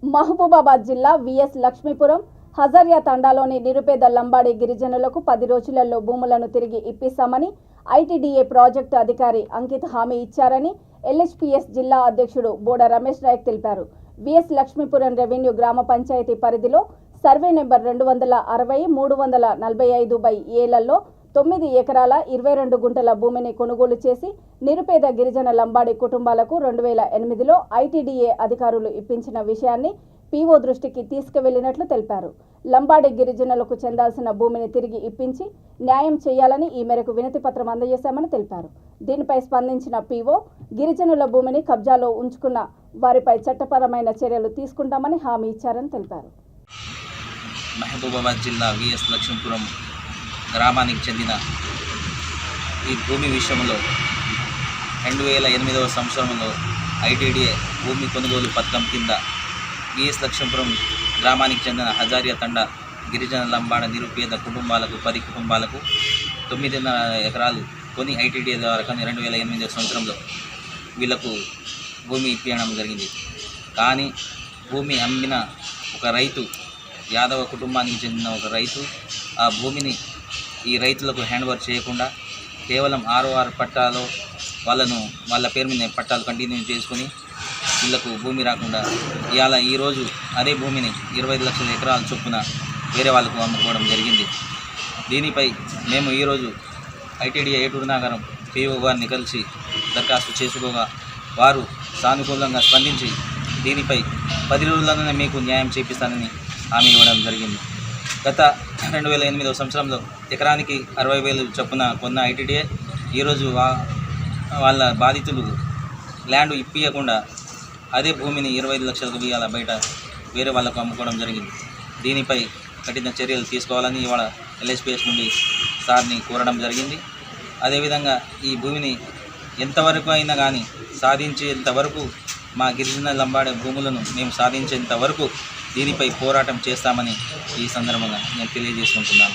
మహబూబాబాద్ జిల్లా విఎస్ లక్ష్మీపురం హజారియా తండాలోని నిరుపేద లంబాడి గిరిజనులకు 10 రోజులలో భూములను తిరిగి ఇప్పిస్తామని ఐటీడీఏ ప్రాజెక్టు అధికారి అంకిత్ హామీ ఇచ్చారని ఎల్హెచ్పీఎస్ జిల్లా అధ్యక్షుడు బోడ రమేష్ నాయక్ తెలిపారు. విఎస్ లక్ష్మీపురం రెవెన్యూ గ్రామ పంచాయతీ పరిధిలో సర్వే నెంబర్ 260-345/7లలో 9 ఎకరాల 22 గుంటల భూమిని కొనుగోలు చేసి నిరుపేద గిరిజన లంబాడి కుటుంబాలకు 2008లో ఐటీడీఏ అధికారులు ఇప్పించిన విషయాన్ని పీఓ దృష్టికి తీసుకువెళ్లినట్లు తెలిపారు. లంబాడి గిరిజనులకు చెందాల్సిన భూమిని తిరిగి ఇప్పించి న్యాయం చేయాలని ఈ మేరకు వినతి పత్రం అందజేశామని తెలిపారు. దీనిపై స్పందించిన పీఓ గిరిజనుల భూమిని కబ్జాలో ఉంచుకున్న వారిపై చట్టపరమైన చర్యలు తీసుకుంటామని హామీ ఇచ్చారని తెలిపారు. మహబూబాబాద్ జిల్లా విఎస్ లక్ష్మీపురం గ్రామానికి చెందిన ఈ భూమి విషయంలో 2008వ సంవత్సరంలో ఐటీడీఏ భూమి కొనుగోలు పథకం కింద విఎస్ లక్ష్మీపురం గ్రామానికి చెందిన హజారియా తండా గిరిజన లంబాడ నిరుపేద కుటుంబాలకు 10 కుటుంబాలకు 9.5 ఎకరాలు కొని ఐటీడీఏ ద్వారా 2008 సంవత్సరంలో వీళ్లకు భూమి ఇప్పించడం జరిగింది. కానీ భూమి అమ్మిన ఒక రైతు, యాదవ కుటుంబానికి చెందిన ఒక రైతు ఆ భూమిని ఈ రైతులకు హ్యాండ్ ఓవర్ చేయకుండా కేవలం 6 పట్టాలో వాళ్ళ పేరు మీద పట్టాలు కంటిన్యూ చేసుకొని వీళ్లకు భూమి రాకుండా ఈరోజు అదే భూమిని 25 లక్షల ఎకరాల చొప్పున వేరే వాళ్ళకు అమ్ముకోవడం జరిగింది. దీనిపై మేము ఈరోజు ఐటీడీఏ ఏటూరు నగరం పీఓ గారిని కలిసి దరఖాస్తు చేసుకోగా వారు సానుకూలంగా స్పందించి దీనిపై 10 రోజుల్లోనే మీకు న్యాయం చేపిస్తానని హామీ ఇవ్వడం జరిగింది. గత 2008వ సంవత్సరంలో ఎకరానికి 60,000 చొప్పున కొన్న ఐటీడీఏ ఈరోజు వాళ్ళ బాధితులు ల్యాండ్ ఇప్పియకుండా అదే భూమిని 25 లక్షలకు బయట వేరే వాళ్ళకు అమ్ముకోవడం జరిగింది. దీనిపై కఠిన చర్యలు తీసుకోవాలని ఇవాళ ఎల్హెచ్పీఎస్ నుండి సార్ని కోరడం జరిగింది. అదేవిధంగా ఈ భూమిని ఎంతవరకు అయినా కానీ సాధించేంతవరకు మా గిరిజన లంబాడే భూములను మేము సాధించేంత వరకు దీనిపై పోరాటం చేస్తామని ఈ సందర్భంగా నేను తెలియజేసుకుంటున్నాను.